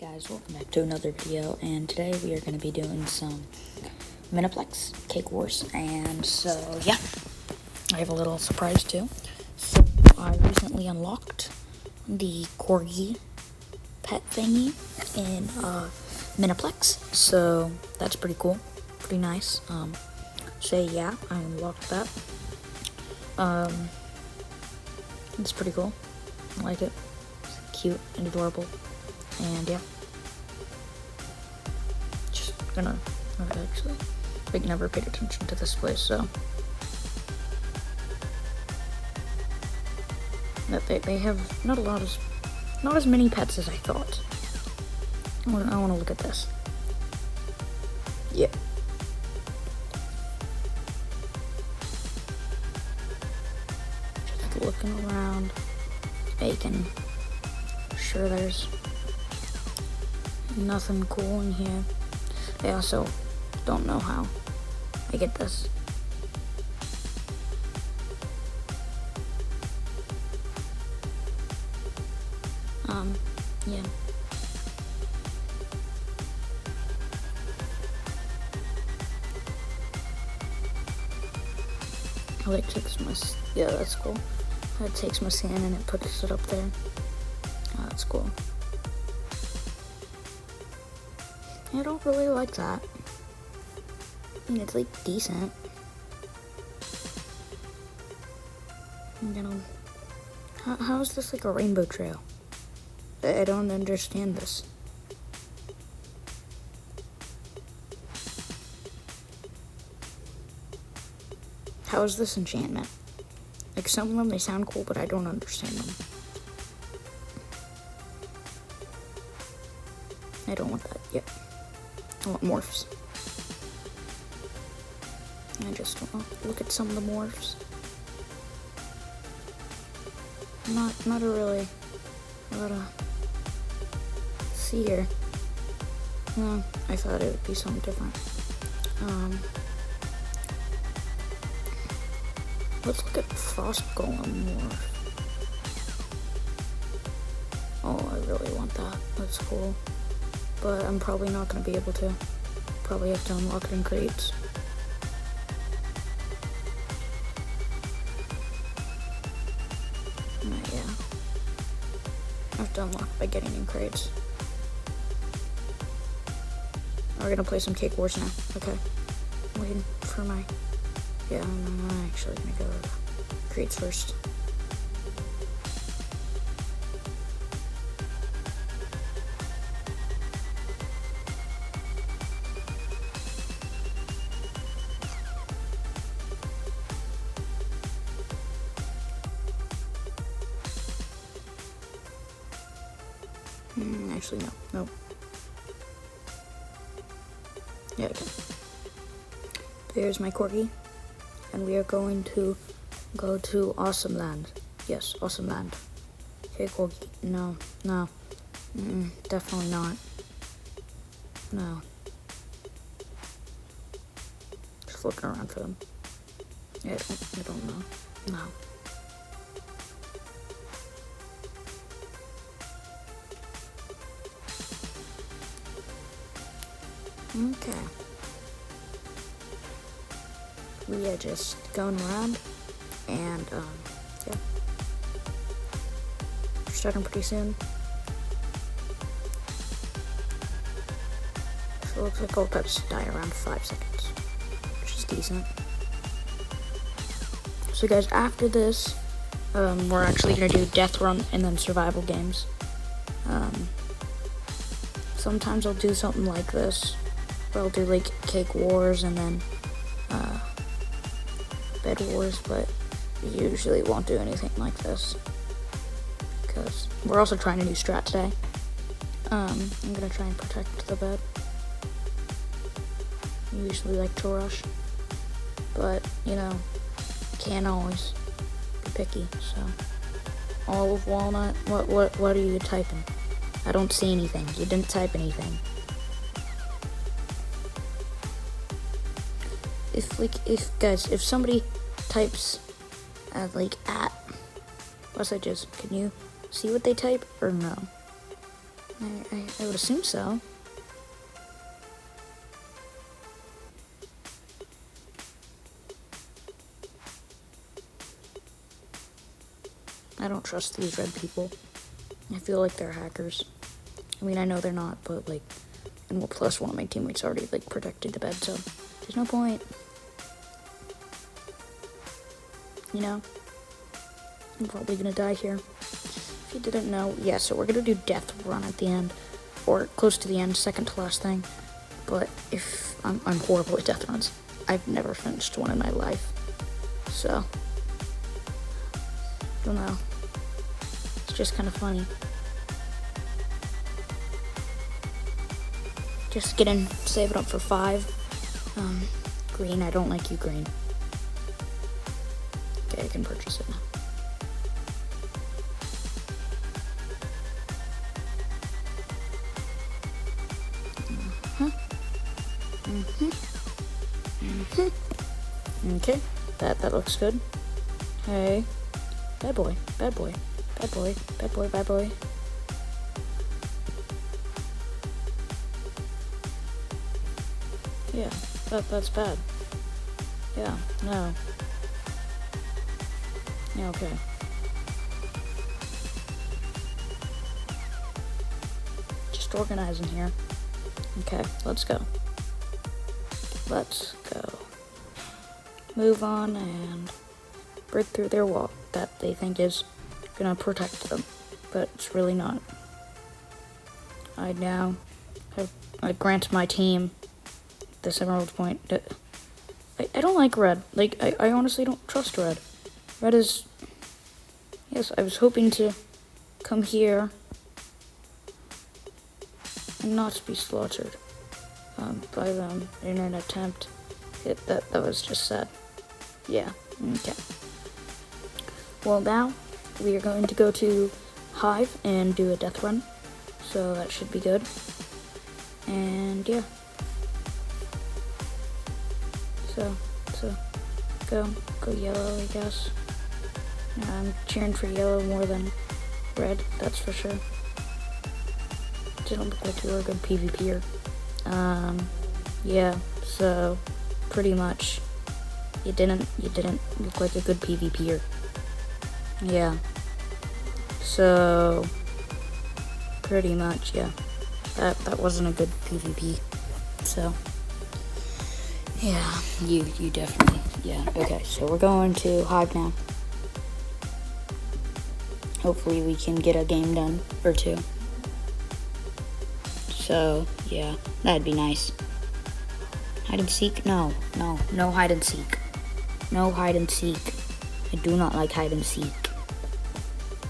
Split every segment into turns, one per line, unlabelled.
Guys, welcome back to another video, and today we are going to be doing some Miniplex Cake Wars. And so yeah, I have a little surprise too. So I recently unlocked the Corgi pet thingy in Miniplex, so that's pretty cool, pretty nice. So yeah, I unlocked that. It's pretty cool. I like it. It's cute and adorable. And yeah, just gonna actually, like, never paid attention to this place, so that they have not as many pets as I thought. I want to look at this. Yeah. Just looking around, making sure there's nothing cool in here. I also don't know how I get this. Yeah. Oh, it takes my, yeah, that's cool. It takes my sand and it puts it up there. Oh, that's cool. I don't really like that. I mean, it's like decent. You know, how is this like a rainbow trail? I don't understand this. How is this enchantment? Like, some of them, they sound cool, but I don't understand them. I don't want that yet. I want morphs. I just want to look at some of the morphs. Not a really lot to see here. No, I thought it would be something different. Let's look at Frost Golem morph. Oh, I really want that. That's cool. But I'm probably not going to be able to. Probably have to unlock it in crates. Yeah. I have to unlock by getting in crates. We're going to play some Cake Wars now. Okay. I'm waiting for my... Yeah, I'm actually going to go crates first. Actually, no. Yeah, okay. There's my Corgi. And we are going to go to Awesome Land. Yes, Awesome Land. Okay, Corgi. No. Definitely not. No. Just looking around for them. Yeah, I don't know. No. Okay. We are just going around, and, yeah. We're starting pretty soon. So it looks like all pets die around 5 seconds, which is decent. So guys, after this, we're actually gonna do Death Run and then survival games. Sometimes I'll do something like this, where I'll do like Cake Wars and then, Bed Wars, but usually won't do anything like this because we're also trying a new strat today. I'm gonna try and protect the bed. I usually like to rush, but you know, can't always be picky. So, Olive Walnut, what are you typing? I don't see anything. You didn't type anything. If somebody types messages, can you see what they type or no? I would assume so. I don't trust these red people. I feel like they're hackers. I mean, I know they're not, but like, and well, plus one of my teammates already like protected the bed, so there's no point. You know, I'm probably gonna die here. If you didn't know, yeah. So we're gonna do death run at the end, or close to the end, second to last thing. But if I'm horrible at death runs. I've never finished one in my life, so I don't know. It's just kind of funny. Just getting, save it up for 5. Green, I don't like you, green. Okay, I can purchase it now. Okay, that looks good. Hey, bad boy, bad boy, bad boy, bad boy, bad boy. Yeah, that's bad. Yeah, no. Yeah, okay. Just organizing here. Okay, let's go. Let's go. Move on and break through their wall that they think is gonna protect them, but it's really not. I now I grant my team this emerald point. I don't like red. Like, I honestly don't trust red. Red is... Yes, I was hoping to come here and not be slaughtered by them in an attempt. That was just sad. Yeah, okay. Well, now we are going to go to Hive and do a death run. So that should be good. And yeah. So go yellow, I guess. I'm cheering for yellow more than red, that's for sure. Didn't look like you were a good PvPer. Yeah, so pretty much you didn't look like a good PvPer. Yeah. So pretty much, yeah. That wasn't a good PvP. So yeah, you definitely, yeah. Okay, so we're going to Hive now. Hopefully we can get a game done, or 2. So, yeah, that'd be nice. Hide and seek? No hide and seek. No hide and seek. I do not like hide and seek.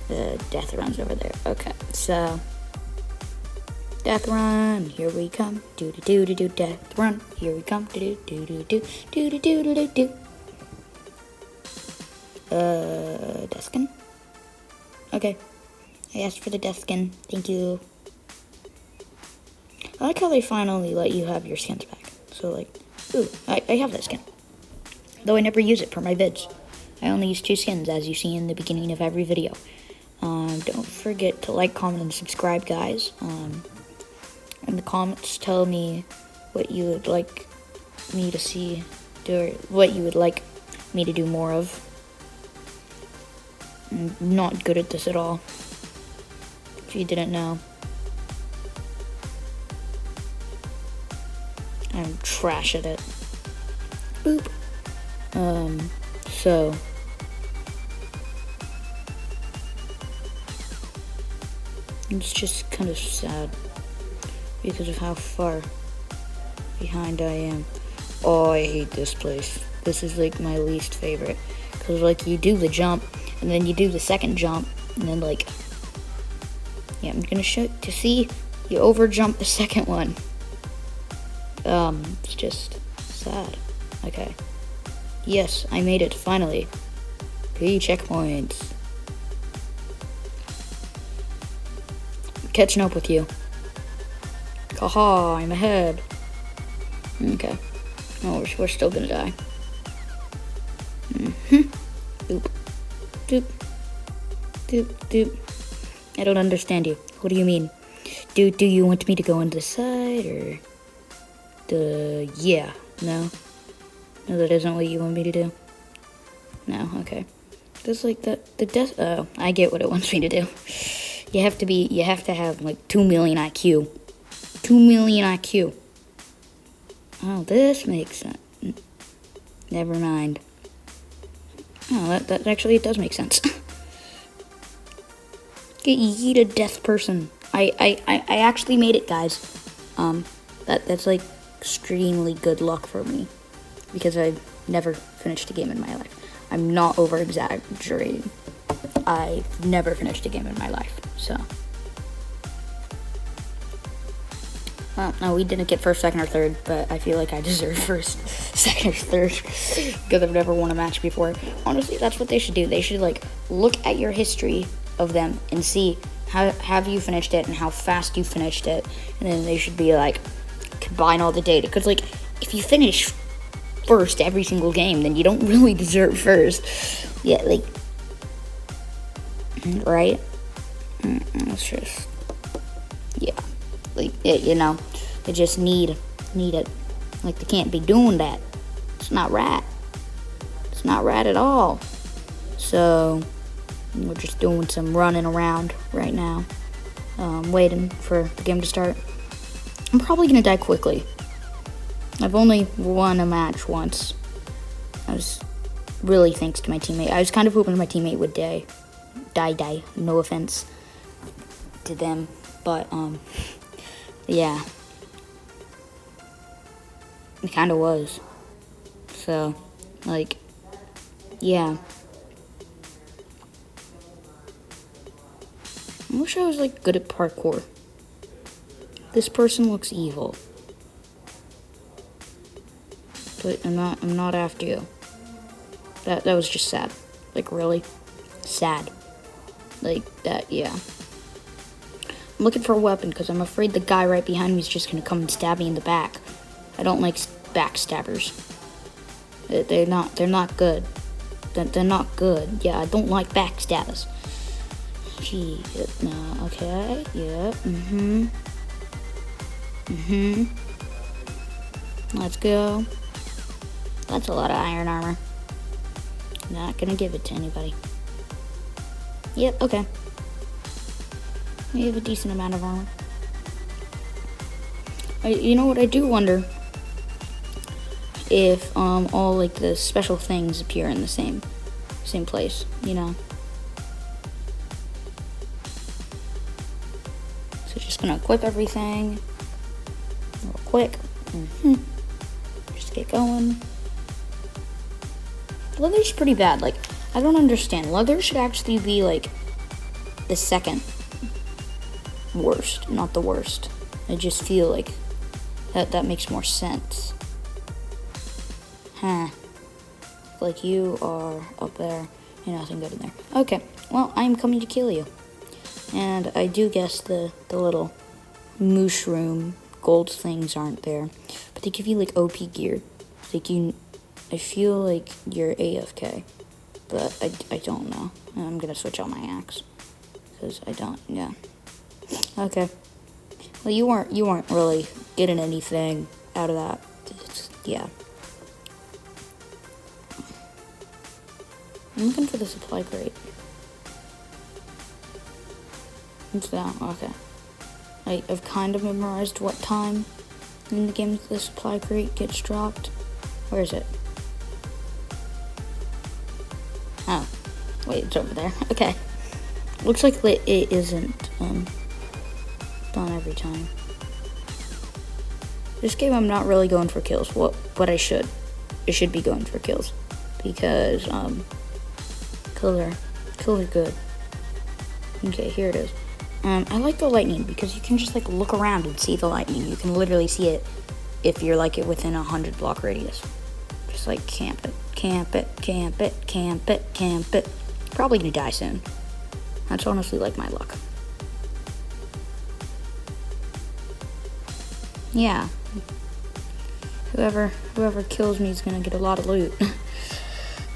The death run's over there. Okay, so death run, here we come. Do do do do do death run. Here we come. Do do do do do do do do do do. Death skin. Okay, I asked for the death skin. Thank you. I like how they finally let you have your skins back. So like, ooh, I have that skin. Though I never use it for my vids. I only use 2 skins, as you see in the beginning of every video. Don't forget to like, comment, and subscribe, guys. In the comments, tell me what you would like me to see, or what you would like me to do more of. I'm not good at this at all, if you didn't know. I'm trash at it. Boop. So it's just kind of sad because of how far behind I am. Oh, I hate this place. This is like my least favorite, because like you do the jump and then you do the second jump and then like, yeah, I'm gonna show to see you over jump the second one. It's just sad. Okay. Yes, I made it, finally. 3 checkpoints. I'm catching up with you. Haha, I'm ahead. Okay. Oh, we're still gonna die. Doop. Doop. Doop, doop. I don't understand you. What do you mean? Do you want me to go on the side, or yeah, no, that isn't what you want me to do. No, okay. That's like the death. Oh, I get what it wants me to do. You have to have like 2 million IQ. 2 million IQ. Oh, this makes sense. Never mind. Oh, that actually it does make sense. Eat a death person. I actually made it, guys. That's like extremely good luck for me, because I've never finished a game in my life. I'm not over exaggerating. I've never finished a game in my life, so. Well, no, we didn't get first, second, or third, but I feel like I deserve first, second, or third, because I've never won a match before. Honestly, that's what they should do. They should, like, look at your history of them and see how have you finished it and how fast you finished it, and then they should be, like, combine all the data, because, like, if you finish first every single game, then you don't really deserve first. Yeah, like, right? It's just, yeah. Like, you know, they just need it. Like, they can't be doing that. It's not right. It's not right at all. So, we're just doing some running around right now, waiting for the game to start. I'm probably gonna die quickly. I've only won a match once. I was really thanks to my teammate. I was kind of hoping my teammate would die. No offense to them, but yeah, it kind of was. So, like, yeah. I wish I was like good at parkour. This person looks evil, but I'm not after you. That was just sad. Like, really sad. Like that, yeah. I'm looking for a weapon because I'm afraid the guy right behind me is just gonna come and stab me in the back. I don't like backstabbers. They're not good. They're not good. Yeah, I don't like backstabbers. Gee, no, okay, yeah, Let's go. That's a lot of iron armor. Not gonna give it to anybody. Yep, okay. We have a decent amount of armor. You know what, I do wonder if all like the special things appear in the same place, you know. So just gonna equip everything real quick. Just get going. Leather's pretty bad. Like, I don't understand. Leather should actually be like the second worst, not the worst. I just feel like that makes more sense. Huh. Like, you are up there. You're nothing good in there. Okay, well, I'm coming to kill you. And I do guess the little mushroom gold things aren't there. But they give you, like, OP gear. Like, I feel like you're AFK. But I don't know. I'm gonna switch out my axe. Because I don't, yeah. Okay. Well, you weren't really getting anything out of that. Yeah. I'm looking for the supply crate. It's down, okay. I've kind of memorized what time in the game the supply crate gets dropped. Where is it? Oh, wait, it's over there. Okay. Looks like it isn't done every time. This game I'm not really going for kills. What I should. I should be going for kills. Because kills are good. Okay, here it is. I like the lightning because you can just like look around and see the lightning. You can literally see it if you're like within 100 block radius. Just like camp it, camp it, camp it, camp it, camp it. Probably gonna die soon. That's honestly like my luck. Yeah. Whoever kills me is gonna get a lot of loot.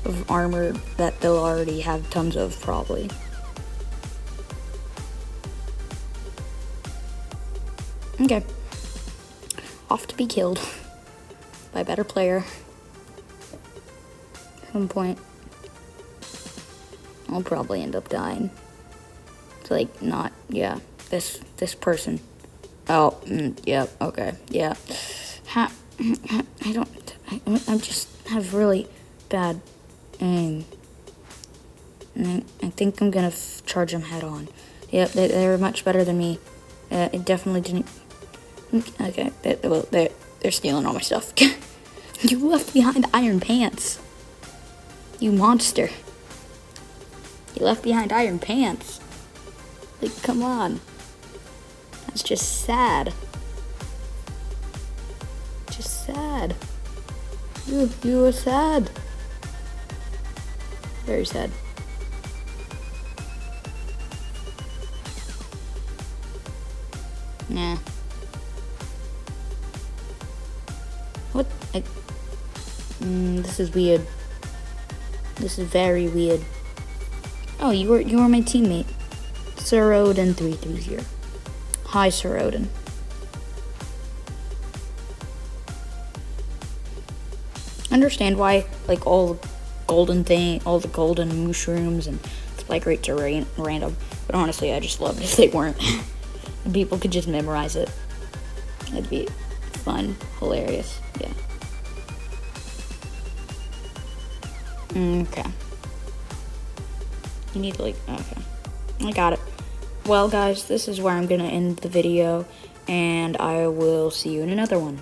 Of armor that they'll already have tons of, probably. Okay. Off to be killed by a better player. At some point, I'll probably end up dying. It's like, not, yeah, this person. Oh, yeah, okay, yeah. I just have really bad aim. And I think I'm gonna charge them head on. Yep, they're much better than me. It definitely didn't. Okay, they're stealing all my stuff. You left behind iron pants. You monster. You left behind iron pants. Like, come on. That's just sad. Just sad. You were sad. Very sad. Nah. What? This is weird. This is very weird. Oh, you were my teammate. Sir Odin 330. Hi, Sir Odin. Understand why, like, all the golden mushrooms and spike rates are random. But honestly, I just love it if they weren't. And people could just memorize it. It'd be fun, hilarious, yeah. Okay. You need to, like, okay. I got it. Well, guys, this is where I'm gonna end the video, and I will see you in another one.